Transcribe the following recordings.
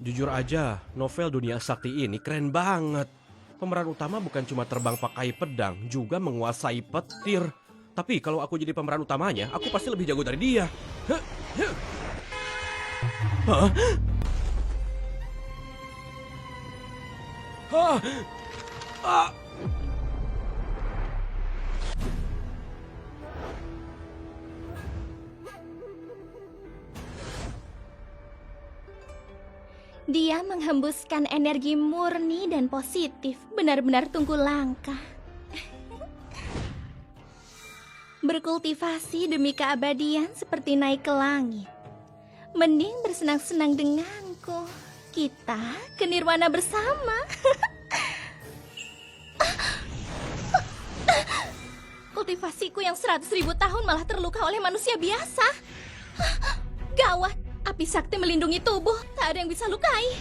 Jujur aja, novel Dunia Sakti ini keren banget. Pemeran utama bukan cuma terbang pakai pedang, juga menguasai petir. Tapi kalau aku jadi pemeran utamanya, aku pasti lebih jago dari dia. Hah? Hah? Ah! Dia menghembuskan energi murni dan positif, benar-benar tunggu langkah. Berkultivasi demi keabadian seperti naik ke langit. Mending bersenang-senang denganku. Kita ke nirwana bersama. Kultivasiku yang 100.000 tahun malah terluka oleh manusia biasa. Gawat. Api sakti melindungi tubuh, tak ada yang bisa lukai.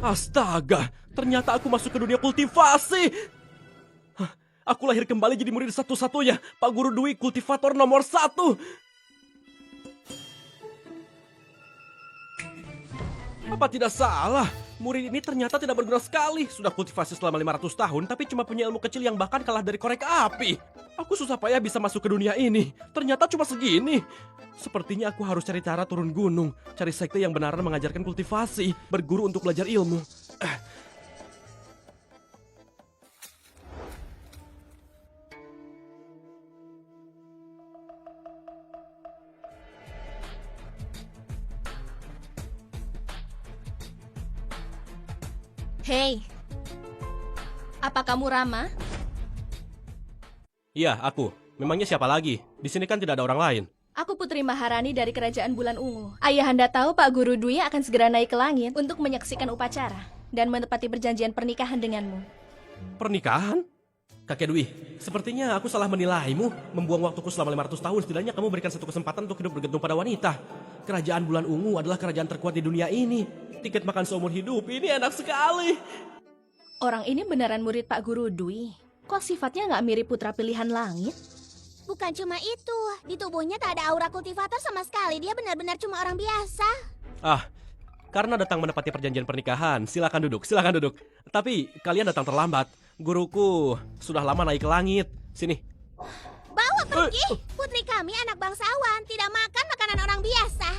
Astaga, ternyata aku masuk ke dunia kultivasi. Aku lahir kembali jadi murid satu-satunya, Pak Guru Dwi, kultivator nomor 1. Apa tidak salah? Murid ini ternyata tidak berguna sekali. Sudah kultivasi selama 500 tahun, tapi cuma punya ilmu kecil yang bahkan kalah dari korek api. Aku susah payah bisa masuk ke dunia ini. Ternyata cuma segini. Sepertinya aku harus cari cara turun gunung. Cari sekte yang benar mengajarkan kultivasi. Berguru untuk belajar ilmu. Hei, apa kamu Rama? Iya, aku. Memangnya siapa lagi? Di sini kan tidak ada orang lain. Aku Putri Maharani dari Kerajaan Bulan Ungu. Ayahanda tahu Pak Guru Dwi akan segera naik ke langit untuk menyaksikan upacara dan menepati perjanjian pernikahan denganmu. Pernikahan? Kakek Dwi, sepertinya aku salah menilaimu. Membuang waktuku selama 500 tahun, setidaknya kamu berikan satu kesempatan untuk hidup bergantung pada wanita. Kerajaan Bulan Ungu adalah kerajaan terkuat di dunia ini. Tiket makan seumur hidup, ini enak sekali. Orang ini beneran murid Pak Guru Dwi. Kok sifatnya nggak mirip putra pilihan langit? Bukan cuma itu, di tubuhnya tak ada aura kultivator sama sekali. Dia benar-benar cuma orang biasa. Karena datang menepati perjanjian pernikahan, silakan duduk. Tapi kalian datang terlambat. Guruku sudah lama naik ke langit. Sini. Bawa pergi. Putri kami anak bangsawan, tidak makan makanan orang biasa.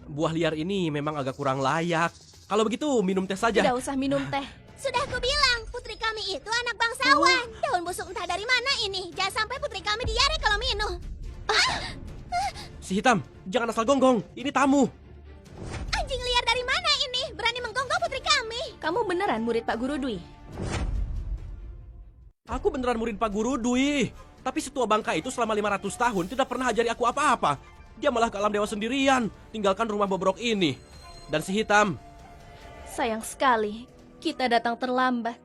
Buah liar ini memang agak kurang layak. Kalau begitu minum teh saja. Tidak usah minum teh. Sudah aku bilang, putri kami itu anak bangsawan. Daun busuk entah dari mana ini. Jangan sampai putri kami diare kalau minum. Si hitam, jangan asal gonggong. Ini tamu. Anjing liar dari mana ini? Berani menggonggong putri kami. Kamu beneran murid Pak Guru Dwi? Aku beneran murid Pak Guru Dwi. Tapi si tua bangka itu selama 500 tahun tidak pernah ajari aku apa-apa. Dia malah ke alam dewa sendirian, tinggalkan rumah bobrok ini. Dan si hitam. Sayang sekali, kita datang terlambat.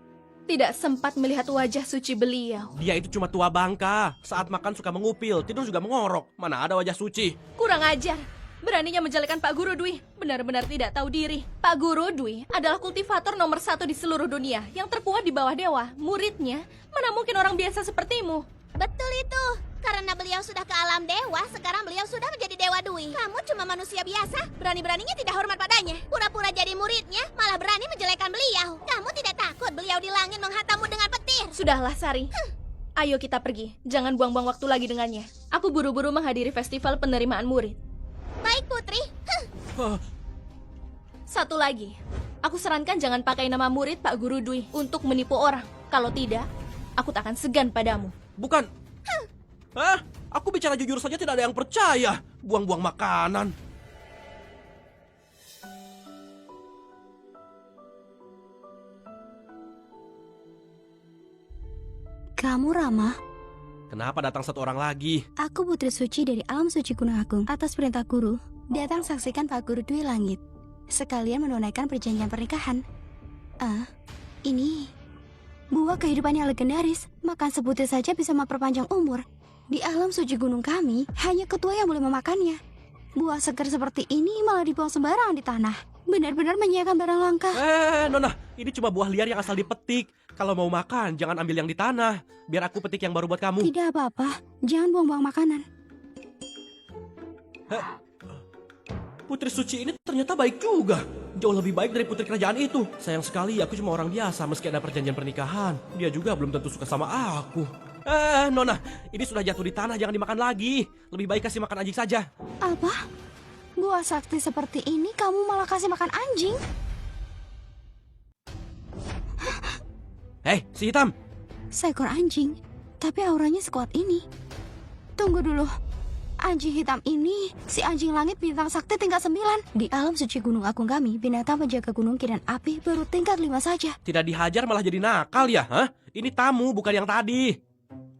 Tidak sempat melihat wajah suci beliau. Dia itu cuma tua bangka. Saat makan suka mengupil, tidur juga mengorok. Mana ada wajah suci. Kurang ajar. Beraninya menjelekan Pak Guru Dwi. Benar-benar tidak tahu diri. Pak Guru Dwi adalah kultivator nomor 1 di seluruh dunia. Yang terkuat di bawah dewa. Muridnya, mana mungkin orang biasa sepertimu. Betul itu. Karena beliau sudah ke alam dewa, sekarang beliau sudah menjadi Dewa Dwi. Kamu cuma manusia biasa, berani-beraninya tidak hormat padanya. Pura-pura jadi muridnya, malah berani menjelekkan beliau. Kamu tidak takut beliau di langit menghantammu dengan petir? Sudahlah, Sari. Ayo kita pergi. Jangan buang-buang waktu lagi dengannya. Aku buru-buru menghadiri festival penerimaan murid. Baik, Putri. Satu lagi. Aku sarankan jangan pakai nama murid Pak Guru Dwi untuk menipu orang. Kalau tidak, aku tak akan segan padamu. Bukan. Aku bicara jujur saja tidak ada yang percaya. Buang-buang makanan. Kamu Rama? Kenapa datang satu orang lagi? Aku putri suci dari alam suci Gunung Agung. Atas perintah guru, datang saksikan Pak Guru Dwi Langit. Sekalian menunaikan perjanjian pernikahan. Ini buah kehidupan yang legendaris. Makan sebutir saja bisa memperpanjang umur. Di alam suci gunung kami, hanya ketua yang boleh memakannya. Buah segar seperti ini malah dibuang sembarangan di tanah. benar-benar menyiapkan barang langka. Nona, ini cuma buah liar yang asal dipetik. Kalau mau makan, jangan ambil yang di tanah. Biar aku petik yang baru buat kamu. Tidak apa-apa, jangan buang-buang makanan. Putri suci ini ternyata baik juga. Jauh lebih baik dari putri kerajaan itu. Sayang sekali aku cuma orang biasa meski ada perjanjian pernikahan. Dia juga belum tentu suka sama aku. Nona, ini sudah jatuh di tanah, jangan dimakan lagi. Lebih baik kasih makan anjing saja. Apa? Buah sakti seperti ini kamu malah kasih makan anjing? Hei, si hitam. Seekor anjing, tapi auranya sekuat ini. Tunggu dulu. Anjing hitam ini, si anjing langit bintang sakti tingkat 9. Di alam suci Gunung Agung kami, binatang penjaga gunung kidan api baru tingkat 5 saja. Tidak dihajar malah jadi nakal ya, hah? Ini tamu bukan yang tadi.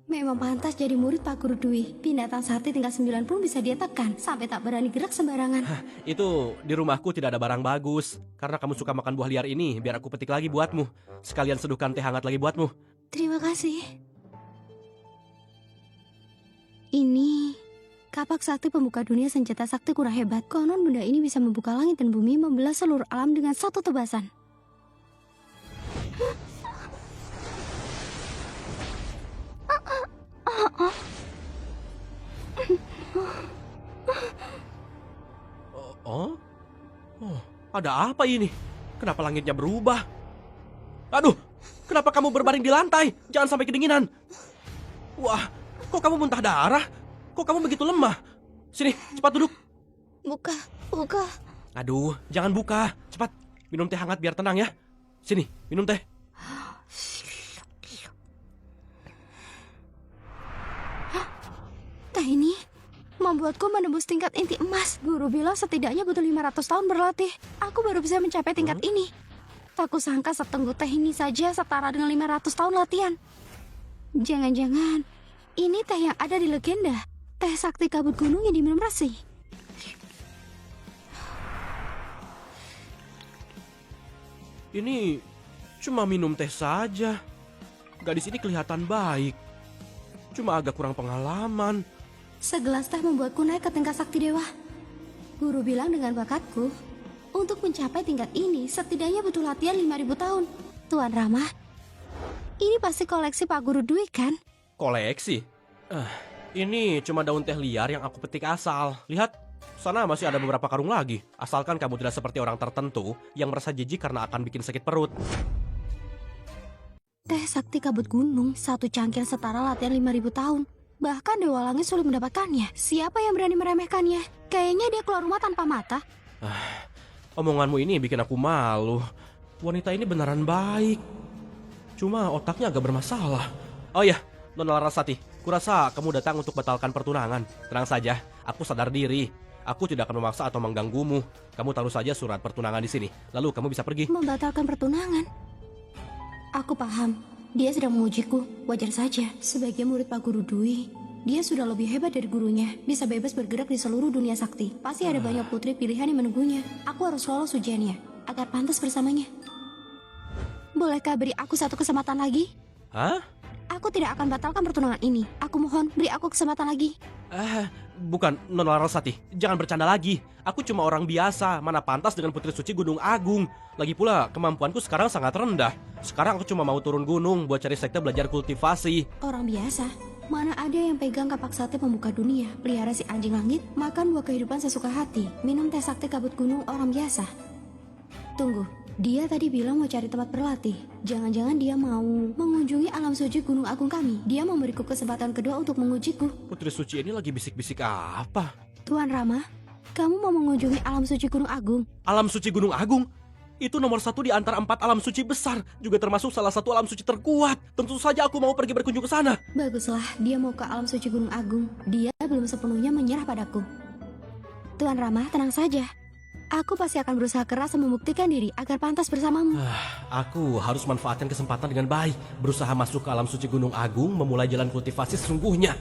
Memang pantas jadi murid Pak Guru Dwi. Binatang sakti tingkat 9 pun bisa dia tekan, sampai tak berani gerak sembarangan. Itu di rumahku tidak ada barang bagus. Karena kamu suka makan buah liar ini, biar aku petik lagi buatmu. Sekalian seduhkan teh hangat lagi buatmu. Terima kasih. Ini kapak sakti pembuka dunia senjata sakti kurang hebat. Konon benda ini bisa membuka langit dan bumi, membelah seluruh alam dengan satu tebasan. Oh, ada apa ini? Kenapa langitnya berubah? Aduh, kenapa kamu berbaring di lantai? Jangan sampai kedinginan. Wah, kok kamu muntah darah? Kok kamu begitu lemah? Sini, cepat duduk. Buka. Aduh, jangan buka. Cepat, minum teh hangat biar tenang ya. Sini, minum teh. Teh ini membuatku menembus tingkat inti emas. Guru bilang setidaknya butuh 500 tahun berlatih. Aku baru bisa mencapai tingkat ini. Tak kusangka setengguk teh ini saja setara dengan 500 tahun latihan. Jangan-jangan ini teh yang ada di legenda. Teh sakti kabut gunung yang diminum Resi. Ini cuma minum teh saja. Gadis ini kelihatan baik. Cuma agak kurang pengalaman. Segelas teh membuatku naik ke tingkat sakti dewa. Guru bilang dengan bakatku, untuk mencapai tingkat ini setidaknya butuh latihan 5.000 tahun. Tuan Rama, ini pasti koleksi Pak Guru Dwi kan? Koleksi? Ini cuma daun teh liar yang aku petik asal. Lihat, sana masih ada beberapa karung lagi. Asalkan kamu tidak seperti orang tertentu yang merasa jijik karena akan bikin sakit perut. Teh sakti kabut gunung, satu cangkir setara latihan 5.000 tahun. Bahkan Dewa Langit sulit mendapatkannya. Siapa yang berani meremehkannya? Kayaknya dia keluar rumah tanpa mata. Omonganmu ini bikin aku malu. Wanita ini beneran baik. Cuma otaknya agak bermasalah. Oh ya, Nona Larasati, kurasa kamu datang untuk batalkan pertunangan. Tenang saja, aku sadar diri. Aku tidak akan memaksa atau mengganggumu. Kamu taruh saja surat pertunangan di sini. Lalu kamu bisa pergi. Membatalkan pertunangan? Aku paham. Dia sedang mengujiku. Wajar saja. Sebagai murid Pak Guru Dwi, dia sudah lebih hebat dari gurunya. Bisa bebas bergerak di seluruh dunia sakti. Pasti ada banyak putri pilihan yang menunggunya. Aku harus lolos ujiannya agar pantas bersamanya. Bolehkah beri aku satu kesempatan lagi? Hah? Aku tidak akan batalkan pertunangan ini. Aku mohon, beri aku kesempatan lagi. Bukan, Nona Larasati. Jangan bercanda lagi. Aku cuma orang biasa, mana pantas dengan Putri Suci Gunung Agung. Lagi pula, kemampuanku sekarang sangat rendah. Sekarang aku cuma mau turun gunung buat cari sekte belajar kultivasi. Orang biasa? Mana ada yang pegang kapak sakti pembuka dunia, pelihara si anjing langit, makan buah kehidupan sesuka hati, minum teh sakti kabut gunung orang biasa. Tunggu, dia tadi bilang mau cari tempat berlatih. Jangan-jangan dia mau mengunjungi alam suci Gunung Agung kami. Dia memberiku kesempatan kedua untuk mengujiku. Putri Suci ini lagi bisik-bisik apa? Tuan Rama, kamu mau mengunjungi alam suci Gunung Agung? Alam Suci Gunung Agung? Itu nomor 1 di antara 4 alam suci besar. Juga termasuk salah satu alam suci terkuat. Tentu saja aku mau pergi berkunjung ke sana. Baguslah, dia mau ke alam suci Gunung Agung. Dia belum sepenuhnya menyerah padaku. Tuan Rama, tenang saja. Aku pasti akan berusaha keras membuktikan diri agar pantas bersamamu. Aku harus manfaatkan kesempatan dengan baik. Berusaha masuk ke alam suci Gunung Agung, memulai jalan kultivasi sesungguhnya.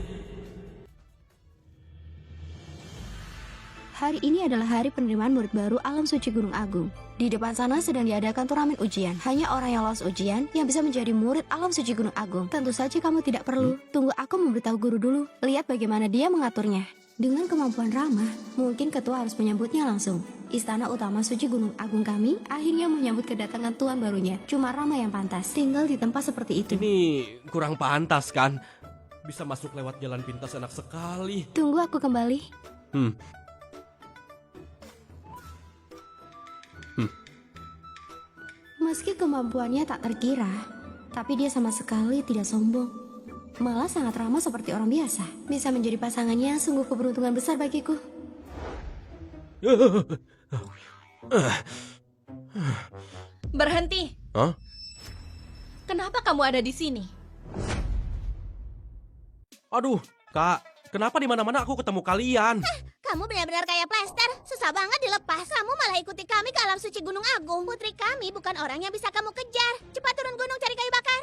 hari ini adalah hari penerimaan murid baru Alam Suci Gunung Agung. Di depan sana sedang diadakan turnamen ujian. Hanya orang yang lolos ujian yang bisa menjadi murid Alam Suci Gunung Agung. Tentu saja kamu tidak perlu. Tunggu aku memberitahu guru dulu. Lihat bagaimana dia mengaturnya. Dengan kemampuan Rama, mungkin ketua harus menyambutnya langsung. Istana utama Suci Gunung Agung kami akhirnya menyambut kedatangan tuan barunya. Cuma Rama yang pantas tinggal di tempat seperti itu. Ini kurang pantas kan? Bisa masuk lewat jalan pintas enak sekali. Tunggu aku kembali. Meski kemampuannya tak terkira, tapi dia sama sekali tidak sombong. Malah sangat ramah seperti orang biasa. Bisa menjadi pasangannya sungguh keberuntungan besar bagiku. Berhenti. Hah? Kenapa kamu ada di sini? Aduh, Kak, kenapa di mana-mana aku ketemu kalian? Kamu benar-benar kayak plester. Susah banget dilepas. Kamu malah ikuti kami ke alam suci Gunung Agung. Putri kami bukan orang yang bisa kamu kejar. Cepat turun gunung cari kayu bakar.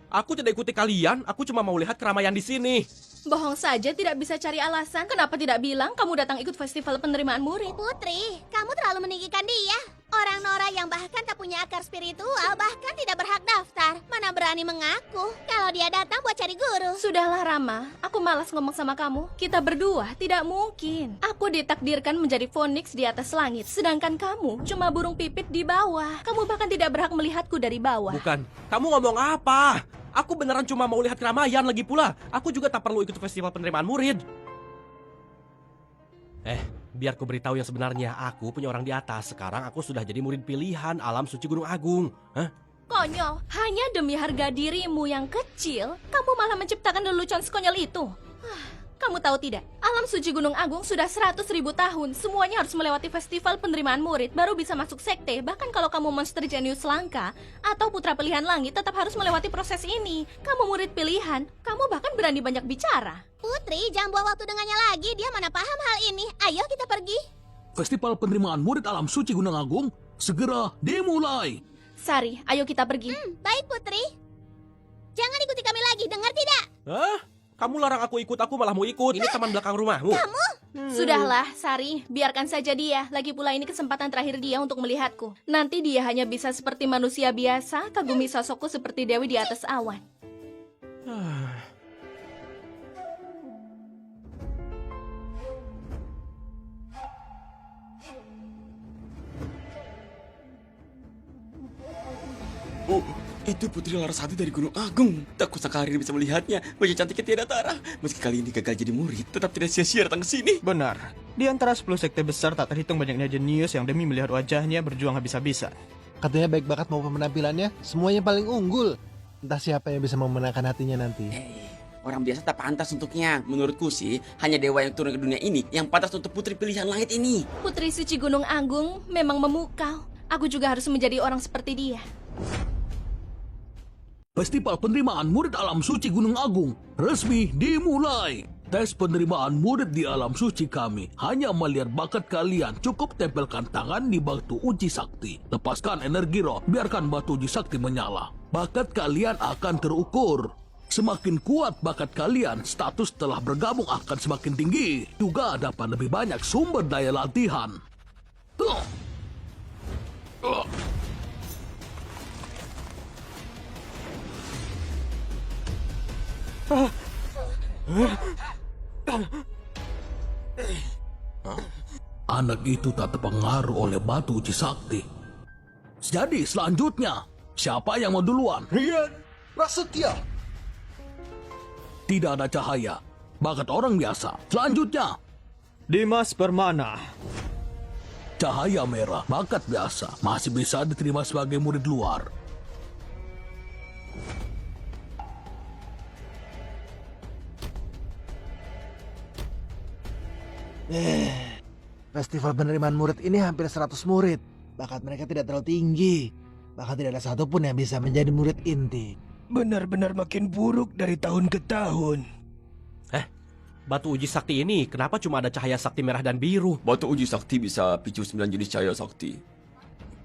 Aku tidak ikuti kalian. Aku cuma mau lihat keramaian di sini. Bohong saja tidak bisa cari alasan. Kenapa tidak bilang kamu datang ikut festival penerimaan murid? Putri, kamu terlalu meninggikan dia. Orang Nora yang bahkan tak punya akar spiritual bahkan tidak berhak daftar. Mana berani mengaku kalau dia datang buat cari guru. Sudahlah Rama, aku malas ngomong sama kamu. Kita berdua tidak mungkin. Aku ditakdirkan menjadi Phoenix di atas langit, sedangkan kamu cuma burung pipit di bawah. Kamu bahkan tidak berhak melihatku dari bawah. Bukan, kamu ngomong apa? Aku beneran cuma mau lihat keramaian lagi pula. Aku juga tak perlu ikut festival penerimaan murid. Biar ku beritahu yang sebenarnya. Aku punya orang di atas. Sekarang aku sudah jadi murid pilihan Alam Suci Gunung Agung. Konyol, hanya demi harga dirimu yang kecil, kamu malah menciptakan lelucon sekonyol itu. Kamu tahu tidak, Alam Suci Gunung Agung sudah 100.000 tahun. Semuanya harus melewati festival penerimaan murid, baru bisa masuk sekte. Bahkan kalau kamu monster jenius langka atau putra pilihan langit, tetap harus melewati proses ini. Kamu murid pilihan, kamu bahkan berani banyak bicara. Putri, jangan buang waktu dengannya lagi. Dia mana paham hal ini. Ayo kita pergi. Festival penerimaan murid Alam Suci Gunung Agung segera dimulai. Sari, ayo kita pergi. Baik Putri. Jangan ikuti kami lagi, dengar tidak? Kamu larang aku ikut, aku malah mau ikut. Ini taman belakang rumahmu. Sudahlah, Sari, biarkan saja dia. Lagi pula ini kesempatan terakhir dia untuk melihatku. Nanti dia hanya bisa seperti manusia biasa, kagumi sosokku seperti Dewi di atas awan. Oh, itu Putri Larasati dari Gunung Agung. Tak kusangka hari ini bisa melihatnya. Wajah cantiknya tiada tara. Meski kali ini gagal jadi murid, tetap tidak sia-sia datang ke sini. Benar. Di antara 10 sekte besar tak terhitung banyaknya jenius yang demi melihat wajahnya berjuang habis-habisan. Katanya baik bakat maupun penampilannya, semuanya paling unggul. Entah siapa yang bisa memenangkan hatinya nanti. Orang biasa tak pantas untuknya. Menurutku sih, hanya dewa yang turun ke dunia ini yang pantas untuk putri pilihan langit ini. Putri Suci Gunung Agung memang memukau. Aku juga harus menjadi orang seperti dia. Festival penerimaan murid Alam Suci Gunung Agung resmi dimulai. Tes penerimaan murid di Alam Suci kami hanya melihat bakat kalian. Cukup tempelkan tangan di batu uji sakti. Lepaskan energi roh, biarkan batu uji sakti menyala. Bakat kalian akan terukur. Semakin kuat bakat kalian, status telah bergabung akan semakin tinggi. Juga dapat lebih banyak sumber daya latihan. Anak itu tak terpengaruh oleh batu uji sakti. Jadi selanjutnya, siapa yang mau duluan? Rian Prasetya. Tidak ada cahaya, bakat orang biasa. Selanjutnya, Dimas Permana. cahaya merah, bakat biasa. Masih bisa diterima sebagai murid luar. Festival penerimaan murid ini hampir 100 murid. Bakat mereka tidak terlalu tinggi. Bahkan tidak ada satupun yang bisa menjadi murid inti. Benar-benar makin buruk dari tahun ke tahun. Batu uji sakti ini kenapa cuma ada cahaya sakti merah dan biru? Batu uji sakti bisa picu 9 jenis cahaya sakti.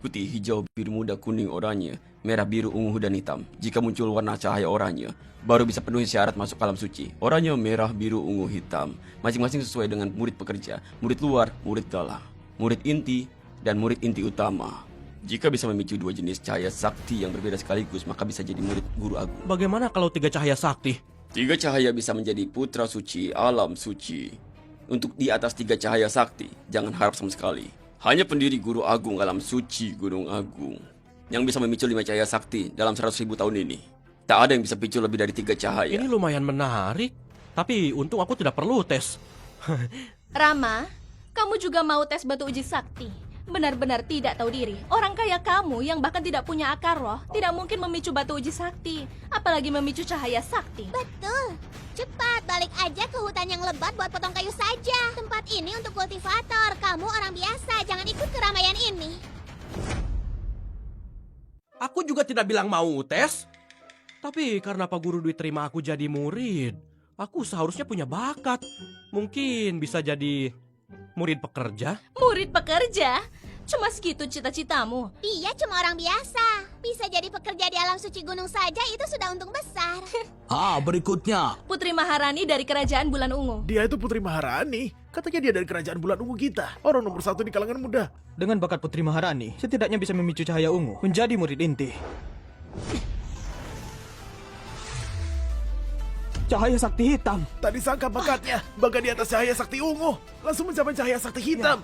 Putih, hijau, biru muda, kuning, oranye, merah, biru, ungu, dan hitam. Jika muncul warna cahaya oranye, baru bisa penuhi syarat masuk alam suci. Oranye, merah, biru, ungu, hitam. Masing-masing sesuai dengan murid pekerja, murid luar, murid dalam, murid inti, dan murid inti utama. Jika bisa memicu dua jenis cahaya sakti yang berbeda sekaligus, maka bisa jadi murid guru agung. Bagaimana kalau 3 cahaya sakti? 3 cahaya bisa menjadi putra suci, alam suci. Untuk di atas 3 cahaya sakti, jangan harap sama sekali. Hanya pendiri guru agung alam suci Gunung Agung yang bisa memicu 5 cahaya sakti dalam 100.000 tahun ini. Tak ada yang bisa picu lebih dari 3 cahaya. Ini lumayan menarik. Tapi untung aku tidak perlu tes. Rama, kamu juga mau tes batu uji sakti? Benar-benar tidak tahu diri. Orang kaya kamu yang bahkan tidak punya akar roh tidak mungkin memicu batu uji sakti, apalagi memicu cahaya sakti. Betul. Cepat, balik aja ke hutan yang lebat buat potong kayu saja. Tempat ini untuk kultivator. Kamu orang biasa, jangan ikut keramaian ini. Aku juga tidak bilang mau tes. Tapi karena Pak Guru Dwi terima aku jadi murid, aku seharusnya punya bakat. Mungkin bisa jadi murid pekerja. Murid pekerja? Cuma segitu cita-citamu. Dia cuma orang biasa. Bisa jadi pekerja di alam suci gunung saja itu sudah untung besar. Berikutnya. Putri Maharani dari Kerajaan Bulan Ungu. Dia itu Putri Maharani. Katanya dia dari Kerajaan Bulan Ungu kita. Orang nomor 1 di kalangan muda. Dengan bakat Putri Maharani, setidaknya bisa memicu cahaya ungu menjadi murid inti. Cahaya sakti hitam. Tadi sangka bakatnya bahkan di atas cahaya sakti ungu. Langsung mencapai cahaya sakti hitam.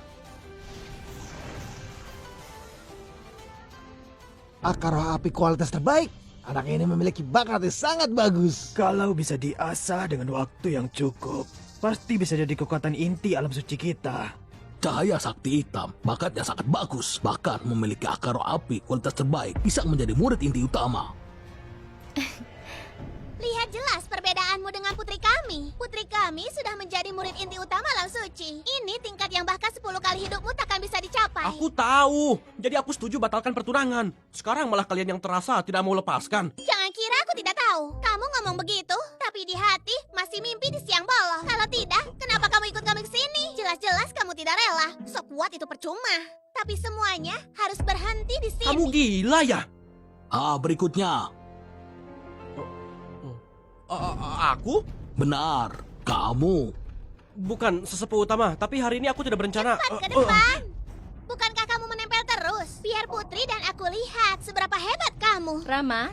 Akar roh api kualitas terbaik. Anak ini memiliki bakat yang sangat bagus. Kalau bisa diasah dengan waktu yang cukup, Pasti bisa jadi kekuatan inti alam suci kita. Cahaya sakti hitam, bakatnya sangat bagus. Bahkan memiliki akar roh api kualitas terbaik, bisa menjadi murid inti utama. Lihat jelas perbedaanmu dengan putri kami. Putri kami sudah menjadi murid inti utama alam suci. Ini tingkat yang bahkan 10 kali hidupmu takkan bisa dicapai. Aku tahu. Jadi aku setuju batalkan pertunangan. Sekarang malah kalian yang terasa tidak mau lepaskan. Jangan kira aku tidak tahu. Kamu ngomong begitu, tapi di hati masih mimpi di siang bolong. Kalau tidak, kenapa kamu ikut kami ke sini? Jelas-jelas kamu tidak rela. Sok kuat itu percuma. Tapi semuanya harus berhenti di sini. Kamu gila ya? Berikutnya. Aku? Benar, kamu. Bukan sesepuh utama, tapi hari ini aku tidak berencana. Cepat ke depan. Bukankah kamu menempel terus? Biar Putri dan aku lihat seberapa hebat kamu. Rama,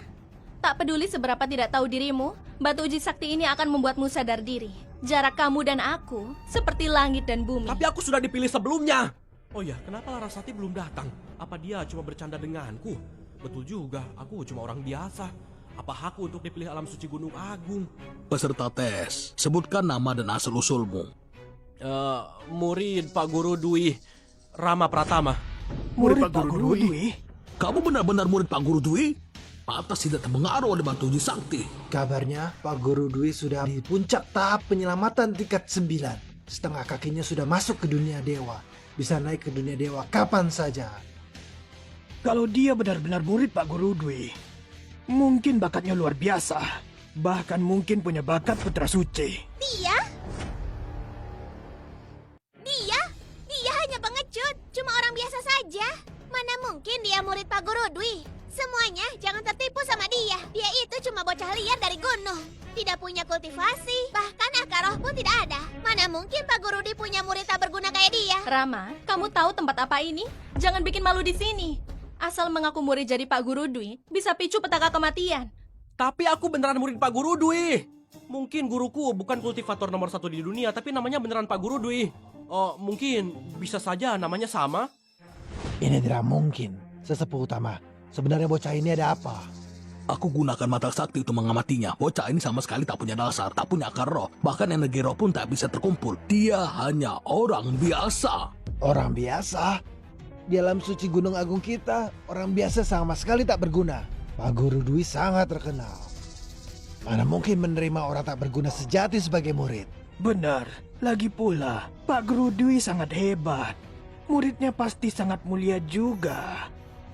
tak peduli seberapa tidak tahu dirimu, batu uji sakti ini akan membuatmu sadar diri. Jarak kamu dan aku seperti langit dan bumi. Tapi aku sudah dipilih sebelumnya. Oh ya, kenapa Larasati belum datang? Apa dia cuma bercanda denganku? Betul juga, aku cuma orang biasa. Apa hakku untuk dipilih alam suci Gunung Agung? Peserta tes, sebutkan nama dan asal-usulmu. Murid Pak Guru Dwi, Rama Pratama. murid Pak Guru Dwi. Kamu benar-benar murid Pak Guru Dwi? Pantas tidak terpengaruh oleh batu uji sakti. Kabarnya Pak Guru Dwi sudah di puncak tahap penyelamatan tingkat 9. Setengah kakinya sudah masuk ke dunia dewa. Bisa naik ke dunia dewa kapan saja. Kalau dia benar-benar murid Pak Guru Dwi, mungkin bakatnya luar biasa. Bahkan mungkin punya bakat putra suci. Dia hanya pengecut. Cuma orang biasa saja. Mana mungkin dia murid Pak Guru Dwi? Semuanya jangan tertipu sama dia. Dia itu cuma bocah liar dari gunung. Tidak punya kultivasi. Bahkan akar roh pun tidak ada. Mana mungkin Pak Guru Dwi punya murid tak berguna kayak dia? Rama, kamu tahu tempat apa ini? Jangan bikin malu di sini. Asal mengaku murid jadi Pak Guru Dwi, bisa picu petaka kematian. Tapi aku beneran murid Pak Guru Dwi. Mungkin guruku bukan kultivator nomor 1 di dunia, tapi namanya beneran Pak Guru Dwi. Oh, mungkin bisa saja namanya sama. Ini tidak mungkin. Sesepuh utama, sebenarnya bocah ini ada apa? Aku gunakan mata sakti untuk mengamatinya. Bocah ini sama sekali tak punya dasar, tak punya akar roh. Bahkan energi roh pun tak bisa terkumpul. Dia hanya orang biasa. Orang biasa? Di alam suci Gunung Agung kita, orang biasa sama sekali tak berguna. Pak Guru Dwi sangat terkenal. Mana mungkin menerima orang tak berguna sejati sebagai murid? Benar, lagi pula Pak Guru Dwi sangat hebat. Muridnya pasti sangat mulia juga.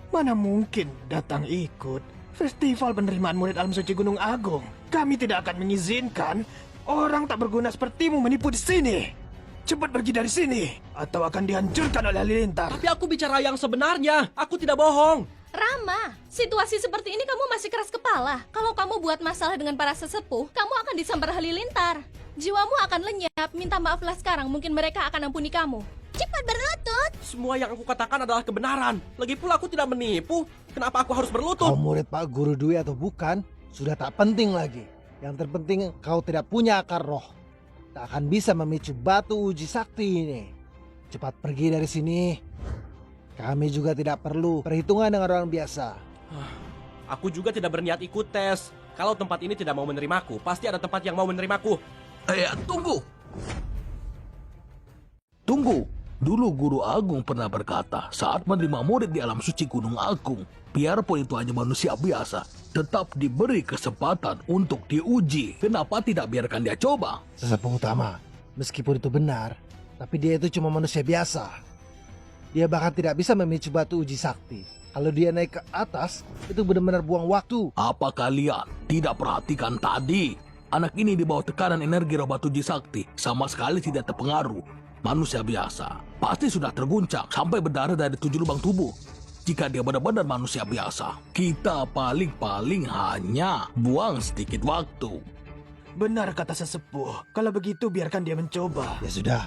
Mana mungkin datang ikut festival penerimaan murid alam suci Gunung Agung. Kami tidak akan mengizinkan orang tak berguna sepertimu menipu di sini. Cepat pergi dari sini, atau akan dihancurkan oleh halilintar. Tapi aku bicara yang sebenarnya. Aku tidak bohong. Rama, situasi seperti ini kamu masih keras kepala. Kalau kamu buat masalah dengan para sesepuh, kamu akan disambar halilintar. Jiwamu akan lenyap, minta maaflah sekarang, mungkin mereka akan ampuni kamu. Cepat berlutut. Semua yang aku katakan adalah kebenaran. Lagi pula aku tidak menipu. Kenapa aku harus berlutut? Kau murid Pak Guru Dwi atau bukan, sudah tak penting lagi. Yang terpenting kau tidak punya akar roh. Tak akan bisa memicu batu uji sakti ini. Cepat pergi dari sini. Kami juga tidak perlu perhitungan dengan orang biasa. Aku juga tidak berniat ikut tes. Kalau tempat ini tidak mau menerimaku, pasti ada tempat yang mau menerimaku. Tunggu. Tunggu. Dulu Guru Agung pernah berkata saat menerima murid di alam suci Gunung Agung, biarpun itu hanya manusia biasa, tetap diberi kesempatan untuk diuji. Kenapa tidak biarkan dia coba? Sesepuh utama, meskipun itu benar, tapi dia itu cuma manusia biasa. Dia bahkan tidak bisa memicu batu uji sakti. Kalau dia naik ke atas, itu benar-benar buang waktu. Apa kalian tidak perhatikan tadi? Anak ini di bawah tekanan energi roh batu uji sakti, sama sekali tidak terpengaruh. Manusia biasa pasti sudah terguncang sampai berdarah dari 7 lubang tubuh. Jika dia benar-benar manusia biasa, kita paling-paling hanya buang sedikit waktu. Benar kata sesepuh. Kalau begitu biarkan dia mencoba. Ya sudah,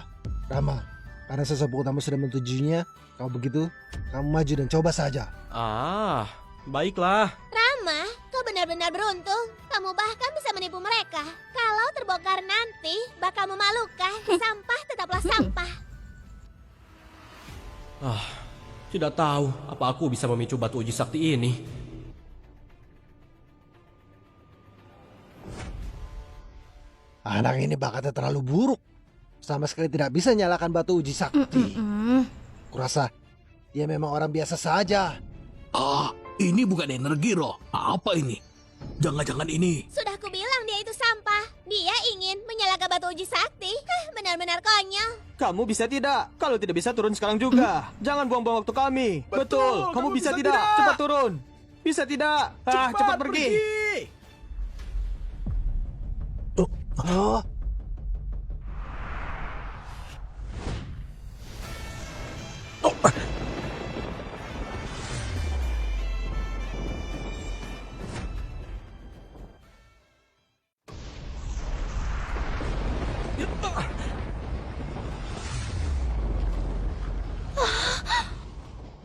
Rama. Karena sesepuh utama sudah menyetujui, kalau begitu, kamu maju dan coba saja. Baiklah. Rama, kau benar-benar beruntung. Kamu bahkan bisa menipu mereka. Kalau terbongkar nanti, bakal memalukan. Sampah tetaplah sampah. Tidak tahu apa aku bisa memicu batu uji sakti ini. Anak ini bakatnya terlalu buruk. Sama sekali tidak bisa nyalakan batu uji sakti. Kurasa dia memang orang biasa saja. Ini bukan energi roh. Apa ini? Jangan-jangan ini. Sudah kubilang dia itu sampah. Dia ingin menyalakan batu uji sakti. Benar-benar konyol. Kamu bisa tidak? Kalau tidak bisa turun sekarang juga. Jangan buang-buang waktu kami. Betul. Kamu bisa tidak? Cepat turun. Bisa tidak? Cepat pergi. Oh,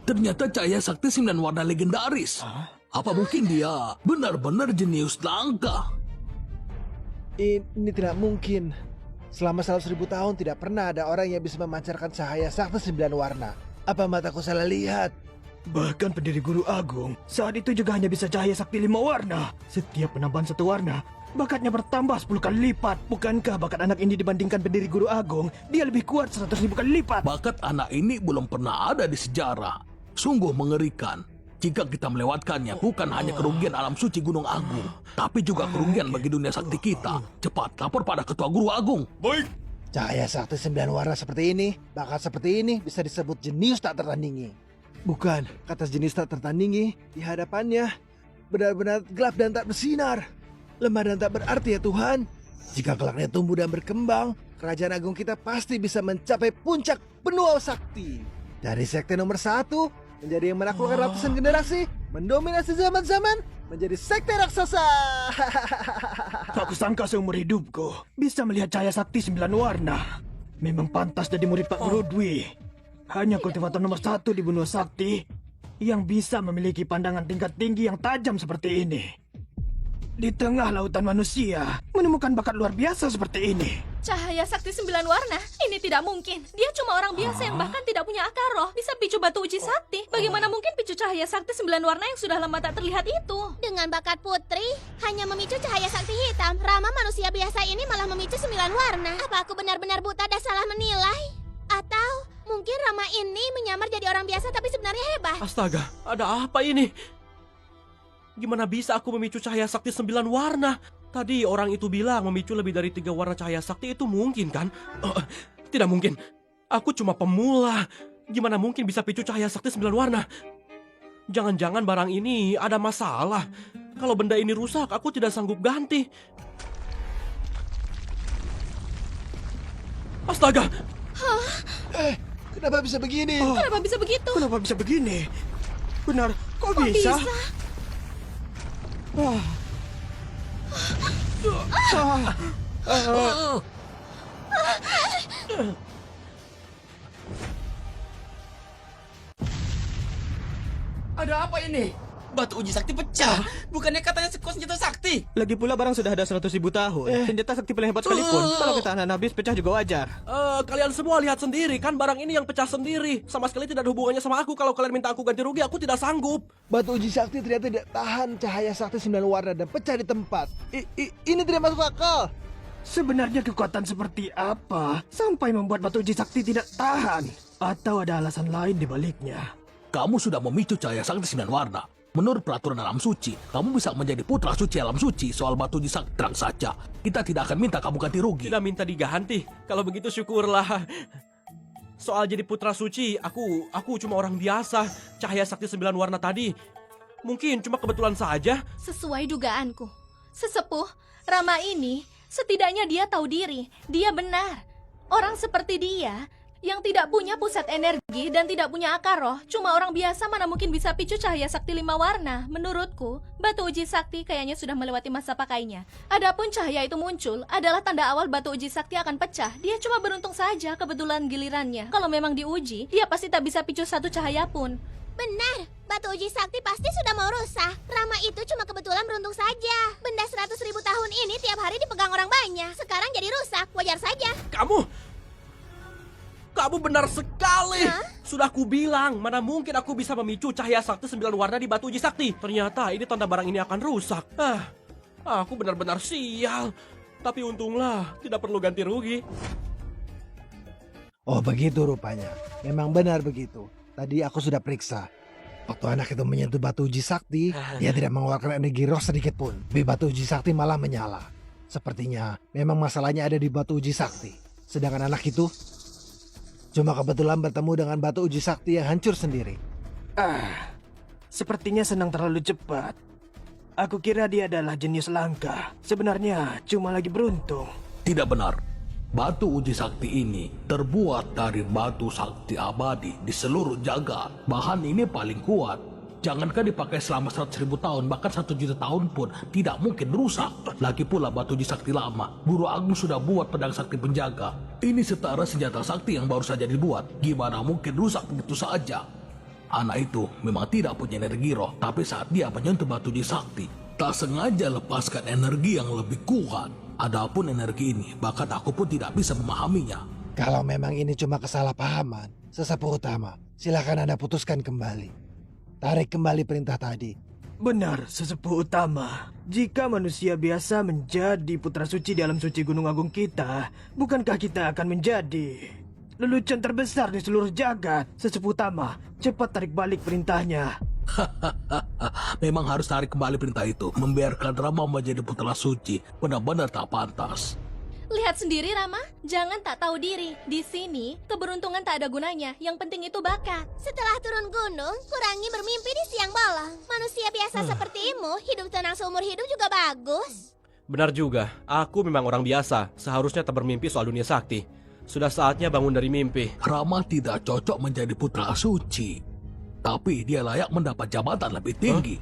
Ternyata cahaya sakti 9 warna legendaris. Apa mungkin dia benar-benar jenius langka? ini tidak mungkin. Selama 100.000 tahun tidak pernah ada orang yang bisa memancarkan cahaya sakti 9 warna. Apa mataku salah lihat? Bahkan pendiri Guru Agung saat itu juga hanya bisa cahaya sakti 5 warna. Setiap penambahan 1 warna, bakatnya bertambah 10 kali lipat. Bukankah bakat anak ini dibandingkan pendiri Guru Agung, dia lebih kuat 100.000 kali lipat? Bakat anak ini belum pernah ada di sejarah. Sungguh mengerikan. Jika kita melewatkannya, bukan hanya kerugian alam suci Gunung Agung, tapi juga kerugian bagi dunia sakti kita. Cepat, lapor pada Ketua Guru Agung. Baik. Cahaya sakti 9 warna seperti ini, bakat seperti ini bisa disebut jenius tak tertandingi. Bukan, kata jenius tak tertandingi di hadapannya benar-benar gelap dan tak bersinar. Lemah dan tak berarti ya Tuhan. Jika kelaknya tumbuh dan berkembang, kerajaan agung kita pasti bisa mencapai puncak benua sakti. Dari sekte nomor 1 menjadi yang menaklukkan ratusan generasi, mendominasi zaman-zaman, menjadi sekte raksasa. Tak kusangka seumur hidupku bisa melihat cahaya sakti 9 warna. Memang pantas jadi murid Pak Guru Dwi. Hanya kultivator nomor 1 di benua sakti yang bisa memiliki pandangan tingkat tinggi yang tajam seperti ini. Di tengah lautan manusia, menemukan bakat luar biasa seperti ini. Cahaya sakti 9 warna? Ini tidak mungkin. Dia cuma orang biasa yang bahkan tidak punya akar roh. Bisa picu batu uji sakti. Bagaimana mungkin picu cahaya sakti 9 warna yang sudah lama tak terlihat itu? Dengan bakat putri, hanya memicu cahaya sakti hitam. Rama manusia biasa ini malah memicu 9 warna. Apa aku benar-benar buta dan salah menilai? Atau mungkin Rama ini menyamar jadi orang biasa tapi sebenarnya hebat? Astaga, ada apa ini? Gimana bisa aku memicu cahaya sakti 9 warna? Tadi orang itu bilang memicu lebih dari 3 warna cahaya sakti itu mungkin kan? Tidak mungkin. Aku cuma pemula. Gimana mungkin bisa picu cahaya sakti 9 warna? Jangan-jangan barang ini ada masalah. Kalau benda ini rusak, aku tidak sanggup ganti. Astaga! Kenapa bisa begini? Kenapa bisa begitu? Kenapa bisa begini? Benar, kok bisa? Ada apa ini? Batu uji sakti pecah. Bukannya katanya sekuat senjata sakti. Lagi pula barang sudah ada 100.000 tahun. Senjata sakti paling hebat sekalipun. Kalau ketahanan habis, pecah juga wajar. Kalian semua lihat sendiri kan barang ini yang pecah sendiri. Sama sekali tidak ada hubungannya sama aku. Kalau kalian minta aku ganti rugi, aku tidak sanggup. Batu uji sakti ternyata tidak tahan cahaya sakti 9 warna dan pecah di tempat. Ini tidak masuk akal. Sebenarnya kekuatan seperti apa sampai membuat batu uji sakti tidak tahan? Atau ada alasan lain di baliknya? Kamu sudah memicu cahaya sakti 9 warna. Menurut peraturan alam suci, kamu bisa menjadi putra suci alam suci. Soal batu uji sakti terang saja. Kita tidak akan minta kamu ganti rugi. Tidak minta diganti. Kalau begitu syukurlah. Soal jadi putra suci, aku cuma orang biasa. Cahaya sakti 9 warna tadi mungkin cuma kebetulan saja. Sesuai dugaanku. Sesepuh, Rama ini setidaknya dia tahu diri. Dia benar. Orang seperti dia yang tidak punya pusat energi dan tidak punya akar roh, cuma orang biasa mana mungkin bisa picu cahaya sakti 5 warna. Menurutku, batu uji sakti kayaknya sudah melewati masa pakainya. Adapun cahaya itu muncul adalah tanda awal batu uji sakti akan pecah. Dia cuma beruntung saja kebetulan gilirannya. Kalau memang diuji, dia pasti tak bisa picu satu cahaya pun. Benar, batu uji sakti pasti sudah mau rusak. Rama itu cuma kebetulan beruntung saja. Benda 100.000 tahun ini tiap hari dipegang orang banyak. Sekarang jadi rusak, wajar saja. Kamu benar sekali. Sudah kubilang, mana mungkin aku bisa memicu cahaya sakti 9 warna di batu uji sakti. Ternyata ini tanda barang ini akan rusak. Aku benar-benar sial. Tapi untunglah, tidak perlu ganti rugi. Oh begitu rupanya. Memang benar begitu. Tadi aku sudah periksa. Waktu anak itu menyentuh batu uji sakti, dia tidak mengeluarkan energi roh sedikit pun. Tapi batu uji sakti malah menyala. Sepertinya memang masalahnya ada di batu uji sakti. Sedangkan anak itu cuma kebetulan bertemu dengan batu uji sakti yang hancur sendiri. Sepertinya senang terlalu cepat. Aku kira dia adalah jenius langka. Sebenarnya cuma lagi beruntung. Tidak benar. Batu uji sakti ini terbuat dari batu sakti abadi di seluruh jagat. Bahan ini paling kuat. Jangankan dipakai selama 100.000 tahun, bahkan 1 juta tahun pun tidak mungkin rusak. Lagi pula batu uji sakti lama. Guru Agung sudah buat pedang sakti penjaga. Ini setara senjata sakti yang baru saja dibuat. Gimana mungkin rusak begitu saja? Anak itu memang tidak punya energi roh, tapi saat dia menyentuh batu uji sakti, tak sengaja lepaskan energi yang lebih kuat. Adapun energi ini, bahkan aku pun tidak bisa memahaminya. Kalau memang ini cuma kesalahpahaman, sesepuh utama, silakan Anda putuskan kembali. Tarik kembali perintah tadi. Benar, sesepuh utama. Jika manusia biasa menjadi putra suci di alam suci Gunung Agung kita, bukankah kita akan menjadi lelucon terbesar di seluruh jagat? Sesepuh utama, cepat tarik balik perintahnya. Memang harus tarik kembali perintah itu. Membiarkan Rama menjadi putra suci benar-benar tak pantas. Lihat sendiri Rama, jangan tak tahu diri. Di sini, keberuntungan tak ada gunanya. Yang penting itu bakat. Setelah turun gunung, kurangi bermimpi di siang bolong. Manusia biasa sepertimu, hidup tenang seumur hidup juga bagus. Benar juga, aku memang orang biasa. Seharusnya tak bermimpi soal dunia sakti. Sudah saatnya bangun dari mimpi. Rama tidak cocok menjadi putra suci. Tapi dia layak mendapat jabatan lebih tinggi.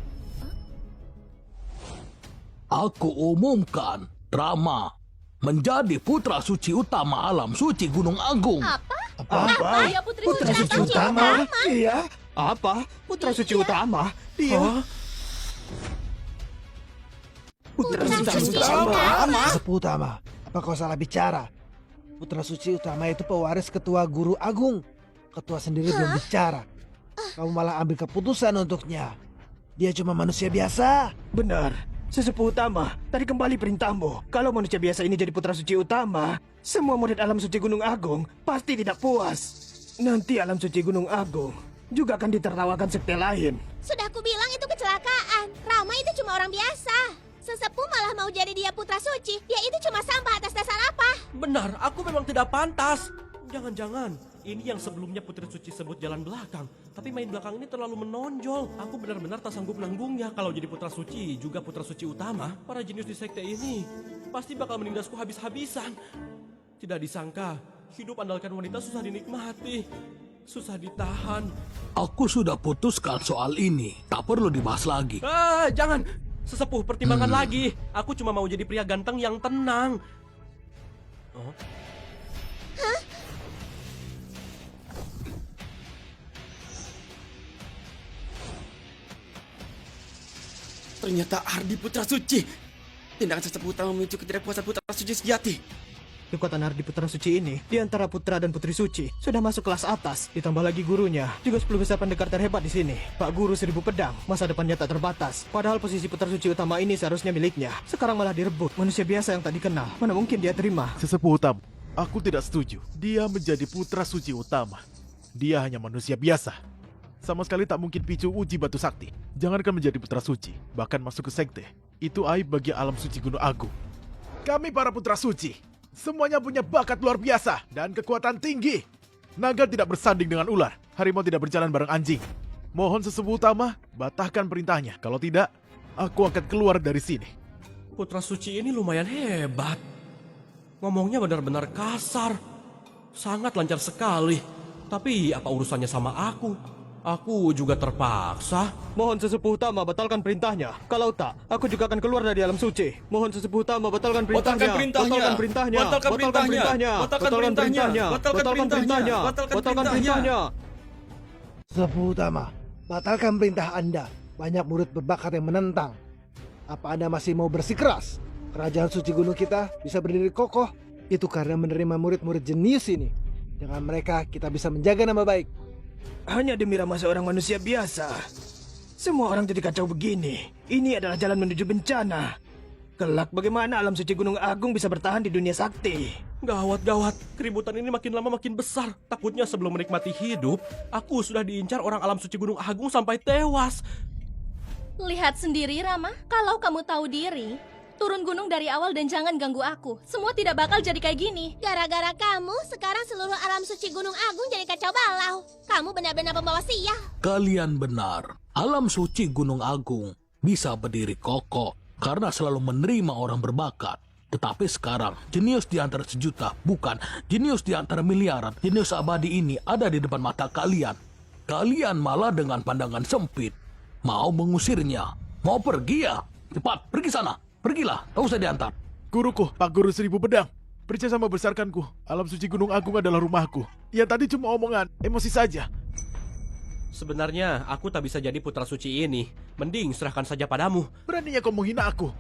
Aku umumkan Rama menjadi putra suci utama alam suci Gunung Agung. Apa? Ya putri suci utama? Iya. Apa? Putra suci utama? Dia. Putra suci utama? Sesepuh utama, apa kau salah bicara? Putra suci utama itu pewaris ketua guru agung. Ketua sendiri belum bicara. Kamu malah ambil keputusan untuknya. Dia cuma manusia biasa. Benar. Sesepuh utama, tarik kembali perintahmu. Kalau manusia biasa ini jadi putra suci utama, semua murid alam suci Gunung Agung pasti tidak puas. Nanti alam suci Gunung Agung juga akan ditertawakan sekte lain. Sudah kubilang itu kecelakaan. Rama itu cuma orang biasa. Sesepuh malah mau jadi dia putra suci. Dia itu cuma sampah atas dasar apa? Benar, aku memang tidak pantas. Jangan-jangan ini yang sebelumnya putri suci sebut jalan belakang. Tapi main belakang ini terlalu menonjol. Aku benar-benar tak sanggup nanggungnya. Kalau jadi putra suci, juga putra suci utama, para jenius di sekte ini pasti bakal menindasku habis-habisan. Tidak disangka, Hidup andalkan wanita susah dinikmati, susah ditahan. Aku sudah putuskan soal ini. Tak perlu dibahas lagi. Jangan. Sesepuh, pertimbangkan lagi. Aku cuma mau jadi pria ganteng yang tenang. Oh? Ternyata Ardi Putra Suci. Tindakan sesepuh utama memicu ketidakpuasan Putra Suci sejati. Kekuatan Ardi Putra Suci ini di antara putra dan putri suci sudah masuk kelas atas. Ditambah lagi gurunya, juga 10 besar pendekar terhebat di sini. Pak Guru 1000 pedang, masa depannya tak terbatas. Padahal posisi Putra Suci utama ini seharusnya miliknya. Sekarang malah direbut. Manusia biasa yang tak dikenal. Mana mungkin dia terima? Sesepuh utama, aku tidak setuju. Dia menjadi putra suci utama. Dia hanya manusia biasa. Sama sekali tak mungkin picu uji batu sakti. Jangankan menjadi putra suci, bahkan masuk ke sekte. Itu aib bagi alam suci Gunung Agung. Kami para putra suci, semuanya punya bakat luar biasa dan kekuatan tinggi. Naga tidak bersanding dengan ular. Harimau tidak berjalan bareng anjing. Mohon sesepuh utama, batalkan perintahnya. Kalau tidak, aku akan keluar dari sini. Putra Suci ini lumayan hebat. Ngomongnya benar-benar kasar. Sangat lancar sekali. Tapi apa urusannya sama aku? Aku juga terpaksa. Mohon sesepuh utama batalkan perintahnya. Kalau tak, aku juga akan keluar dari alam suci. Mohon sesepuh utama batalkan perintahnya. Batalkan perintahnya. Batalkan perintahnya. Batalkan perintahnya. Batalkan perintahnya. Batalkan perintahnya. Sesepuh utama, batalkan perintah Anda. Banyak murid berbakat yang menentang. Apa Anda masih mau bersikeras? Kerajaan suci gunung kita bisa berdiri kokoh. Itu karena menerima murid-murid jenius ini. Dengan mereka, kita bisa menjaga nama baik. Hanya demi ramah seorang manusia biasa. Semua orang jadi kacau begini. Ini adalah jalan menuju bencana. Kelak bagaimana alam suci Gunung Agung bisa bertahan di dunia sakti? Gawat. Keributan ini makin lama makin besar. Takutnya sebelum menikmati hidup, aku sudah diincar orang alam suci Gunung Agung sampai tewas. Lihat sendiri, Rama. Kalau kamu tahu diri, turun gunung dari awal dan jangan ganggu aku. Semua tidak bakal jadi kayak gini. Gara-gara kamu, sekarang seluruh alam suci Gunung Agung jadi kacau balau. Kamu benar-benar pembawa sial. Kalian benar. Alam suci Gunung Agung bisa berdiri kokoh karena selalu menerima orang berbakat. Tetapi sekarang, jenius di antara sejuta, bukan jenius di antara miliaran, jenius abadi ini ada di depan mata kalian. Kalian malah dengan pandangan sempit mau mengusirnya. Mau pergi ya? Cepat, pergi sana. Pergilah, tak usah diantar. Guruku, Pak Guru 1000 pedang. Percaya sama besarkanku, alam suci Gunung Agung adalah rumahku. Ya tadi cuma omongan, emosi saja. Sebenarnya aku tak bisa jadi putra suci ini. Mending serahkan saja padamu. Beraninya kau menghina aku.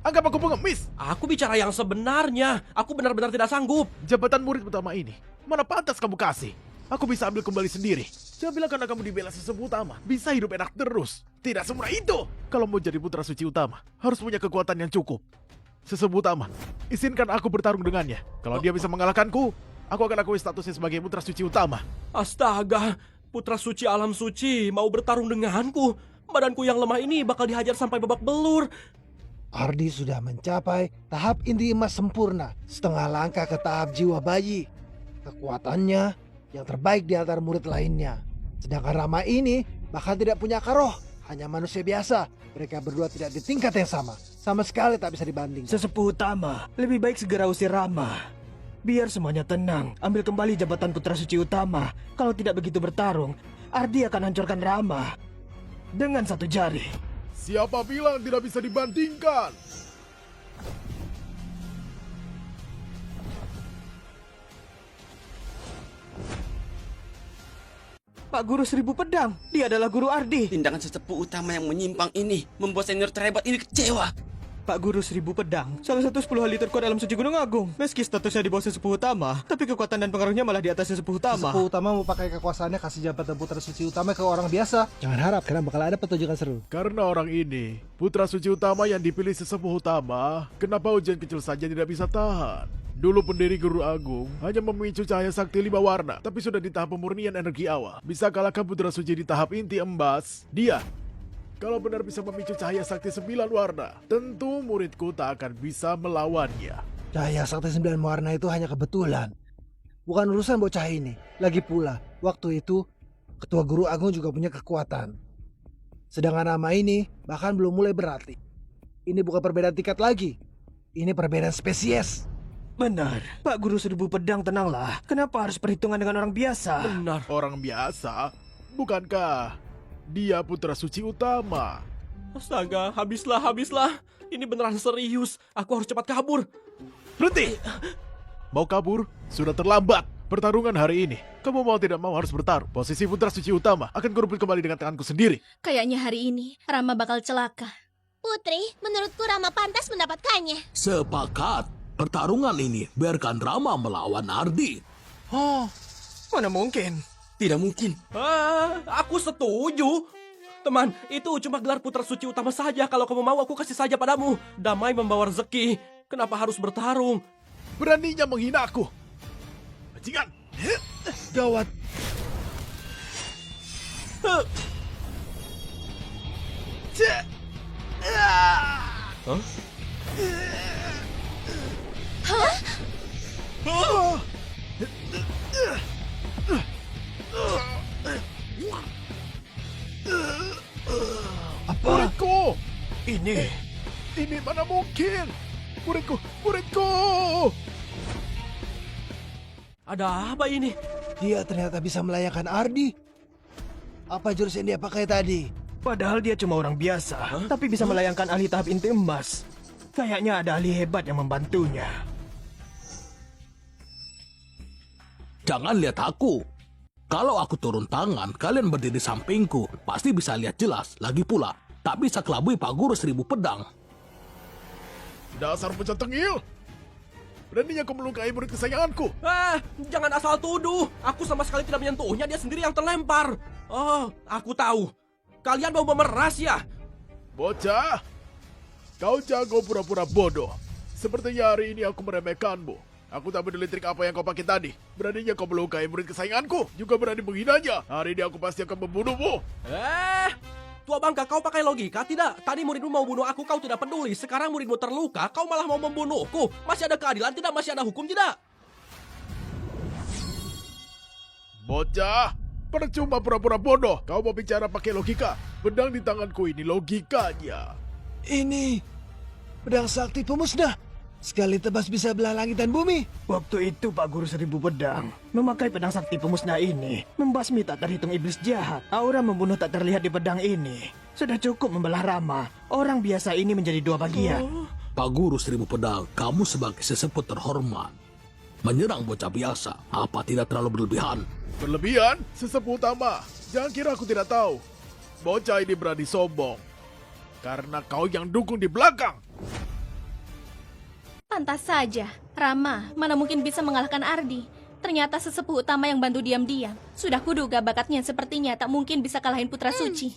Anggap aku pengemis. Aku bicara yang sebenarnya. Aku benar-benar tidak sanggup. Jabatan murid utama ini, mana pantas kamu kasih? Aku bisa ambil kembali sendiri. Jangan bilang karena kamu dibela sesepuh utama, bisa hidup enak terus. Tidak semurah itu. Kalau mau jadi putra suci utama, harus punya kekuatan yang cukup. Sesepuh utama, izinkan aku bertarung dengannya. Kalau dia bisa mengalahkanku, aku akan akui statusnya sebagai putra suci utama. Astaga, putra suci alam suci mau bertarung denganku. Badanku yang lemah ini bakal dihajar sampai babak belur. Ardi sudah mencapai tahap inti emas sempurna, setengah langkah ke tahap jiwa bayi. Kekuatannya yang terbaik di antara murid lainnya. Sedangkan Rama ini bahkan tidak punya karoh, hanya manusia biasa. Mereka berdua tidak di tingkat yang sama sekali tak bisa dibanding. Sesepuh utama, lebih baik segera usir Rama. Biar semuanya tenang, ambil kembali jabatan putra suci utama. Kalau tidak begitu bertarung, Ardi akan hancurkan Rama dengan satu jari. Siapa bilang tidak bisa dibandingkan? Pak Guru 1000 pedang, dia adalah Guru Ardi. Tindakan sesepuh utama yang menyimpang ini membuat senior terhebat ini kecewa. Pak Guru 1000 pedang, salah satu 10 ahli terkuat dalam suci Gunung Agung. Meski statusnya di bawah sesepuh utama, tapi kekuatan dan pengaruhnya malah di atas sesepuh utama. Sesepuh utama mau pakai kekuasaannya kasih jabatan putra suci utama ke orang biasa. Jangan harap karena bakal ada pertunjukan seru. Karena orang ini, putra suci utama yang dipilih sesepuh utama, kenapa ujian kecil saja tidak bisa tahan? Dulu pendiri Guru Agung hanya memicu cahaya sakti 5 warna, tapi sudah di tahap pemurnian energi awal. Bisa kalahkan putra suci di tahap inti embas? Dia. Kalau benar bisa memicu cahaya sakti 9 warna, tentu muridku tak akan bisa melawannya. Cahaya sakti 9 warna itu hanya kebetulan. Bukan urusan bocah ini. Lagi pula, waktu itu Ketua Guru Agung juga punya kekuatan. Sedangkan nama ini bahkan belum mulai berarti. Ini bukan perbedaan tingkat lagi. Ini perbedaan spesies. Benar. Pak Guru Seribu Pedang, tenanglah. Kenapa harus perhitungan dengan orang biasa? Benar. Orang biasa? Bukankah dia putra suci utama? Astaga, habislah. Ini beneran serius. Aku harus cepat kabur. Berhenti! Mau kabur? Sudah terlambat. Pertarungan hari ini, kamu mau tidak mau harus bertarung. Posisi putra suci utama akan kurebut kembali dengan tanganku sendiri. Kayaknya hari ini Rama bakal celaka. Putri, menurutku Rama pantas mendapatkannya. Sepakat. Pertarungan ini biarkan Rama melawan Ardi. Oh, mana mungkin? Tidak mungkin. Aku setuju. Teman, itu cuma gelar putra suci utama saja. Kalau kamu mau, aku kasih saja padamu. Damai membawa rezeki. Kenapa harus bertarung? Beraninya menghina aku. Bajingan! Gawat. Hah? Apa? Muridku! Ini Ini mana mungkin? Muridku! Ada apa ini? Dia ternyata bisa melayakkan Ardi. Apa jurus yang dia pakai tadi? padahal dia cuma orang biasa, tapi bisa melayangkan ahli tahap inti emas. Kayaknya ada ahli hebat yang membantunya. Jangan lihat aku. Kalau aku turun tangan, kalian berdiri sampingku. Pasti bisa lihat jelas. Lagi pula, tak bisa kelabui Pak Guru 1000 pedang. Dasar bocah tengil! Beraninya kau melukai murid kesayanganku. Jangan asal tuduh. Aku sama sekali tidak menyentuhnya, dia sendiri yang terlempar. Oh, aku tahu. Kalian mau memeras ya? Bocah, kau jago pura-pura bodoh. Sepertinya hari ini aku meremehkanmu. Aku tak peduli trik apa yang kau pakai tadi. Beraninya kau melukai murid kesayanganku, juga berani menghinanya. Hari ini aku pasti akan membunuhmu. Tua bangka, kau pakai logika tidak? Tadi muridmu mau bunuh aku, kau tidak peduli. Sekarang muridmu terluka, kau malah mau membunuhku. Masih ada keadilan tidak? Masih ada hukum tidak? Bocah, percuma pura-pura bodoh. Kau mau bicara pakai logika. Pedang di tanganku ini logikanya. Ini pedang sakti pemusnah. Sekali tebas bisa belah langit dan bumi. Waktu itu Pak Guru 1000 pedang memakai pedang sakti pemusnah ini, membasmi tak terhitung iblis jahat. Aura membunuh tak terlihat di pedang ini. Sudah cukup membelah Rama. Orang biasa ini menjadi dua bagian. Pak Guru 1000 pedang, kamu sebagai sesepuh terhormat. Menyerang bocah biasa, apa tidak terlalu berlebihan? Berlebihan? Sesepuh utama. Jangan kira aku tidak tahu. Bocah ini berani sombong. Karena kau yang dukung di belakang. Pantas saja, Rama mana mungkin bisa mengalahkan Ardi. Ternyata sesepuh utama yang bantu diam-diam. Sudah kuduga bakatnya sepertinya tak mungkin bisa kalahin Putra Suci.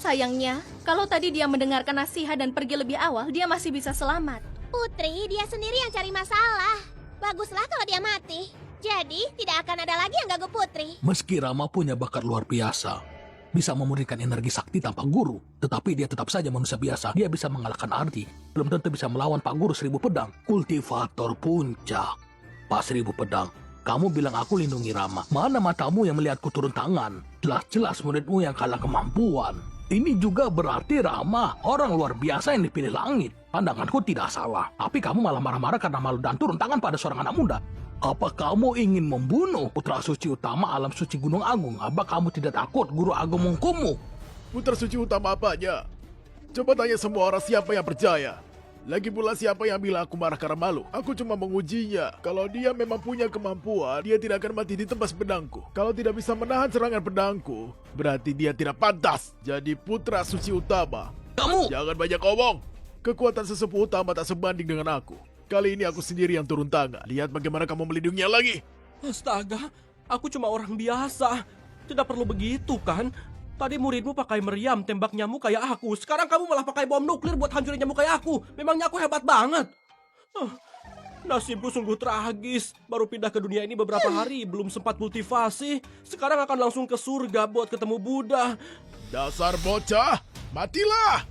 Sayangnya, kalau tadi dia mendengarkan nasihat dan pergi lebih awal, dia masih bisa selamat. Putri, dia sendiri yang cari masalah. Baguslah kalau dia mati. Jadi, tidak akan ada lagi yang ganggu Putri. Meski Rama punya bakat luar biasa, bisa memurnikan energi sakti tanpa guru, tetapi dia tetap saja manusia biasa. Dia bisa mengalahkan Ardi, belum tentu bisa melawan Pak Guru 1000 pedang. Kultivator puncak. Pak 1000 pedang, kamu bilang aku lindungi Rama. Mana matamu yang melihatku turun tangan? Jelas-jelas muridmu yang kalah kemampuan. Ini juga berarti Rama, orang luar biasa yang dipilih langit. Pandanganku tidak salah, tapi kamu malah marah-marah karena malu dan turun tangan pada seorang anak muda. Apa kamu ingin membunuh Putra Suci Utama Alam Suci Gunung Agung? Apa kamu tidak takut Guru Agung menghukummu? Putra suci utama apanya? Coba tanya semua orang siapa yang percaya. Lagi pula siapa yang bilang aku marah karena malu? Aku cuma mengujinya. Kalau dia memang punya kemampuan, dia tidak akan mati ditebas pedangku. Kalau tidak bisa menahan serangan pedangku, berarti dia tidak pantas jadi putra suci utama. Kamu! Jangan banyak omong. Kekuatan sesepuh utama tak sebanding dengan aku. Kali ini aku sendiri yang turun tangan. Lihat bagaimana kamu melindunginya lagi. Astaga, aku cuma orang biasa. Tidak perlu begitu kan? Tadi muridmu pakai meriam tembak nyamuk kayak aku. Sekarang kamu malah pakai bom nuklir buat hancurin nyamuk kayak aku. Memangnya aku hebat banget? Nasibku sungguh tragis. Baru pindah ke dunia ini beberapa hari, belum sempat multivasi. Sekarang akan langsung ke surga buat ketemu Buddha. Dasar bocah, matilah!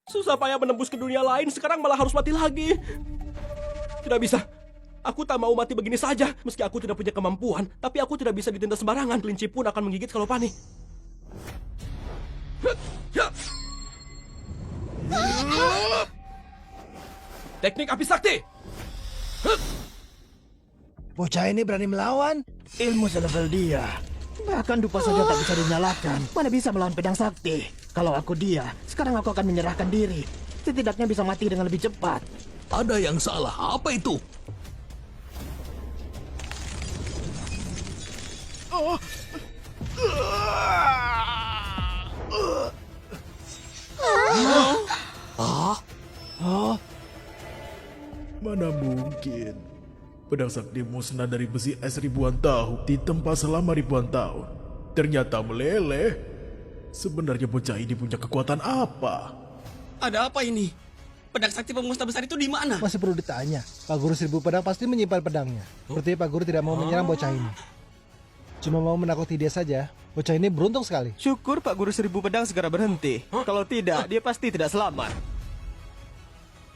Susah payah menembus ke dunia lain, sekarang malah harus mati lagi. Tidak bisa. Aku tak mau mati begini saja. Meski aku tidak punya kemampuan, tapi aku tidak bisa ditindas sembarangan. Kelinci pun akan menggigit kalau panik. Teknik api sakti. Bocah ini berani melawan? Ilmu selevel dia. Bahkan dupa saja tak bisa dinyalakan. Mana bisa melawan pedang sakti? Kalau aku dia, sekarang aku akan menyerahkan diri. Setidaknya bisa mati dengan lebih cepat. Ada yang salah. Apa itu? Mana mungkin. Pedang sakti musnah dari besi es ribuan tahun ditempa selama ribuan tahun. Ternyata meleleh. Sebenarnya bocah ini punya kekuatan apa? Ada apa ini? Pedang sakti pemusnah besar itu di mana? Masih perlu ditanya. Pak Guru 1000 pedang pasti menyimpan pedangnya. Sepertinya Pak Guru tidak mau menyerang bocah ini. Cuma mau menakuti dia saja. Bocah ini beruntung sekali. Syukur Pak Guru 1000 pedang segera berhenti. Kalau tidak, dia pasti tidak selamat.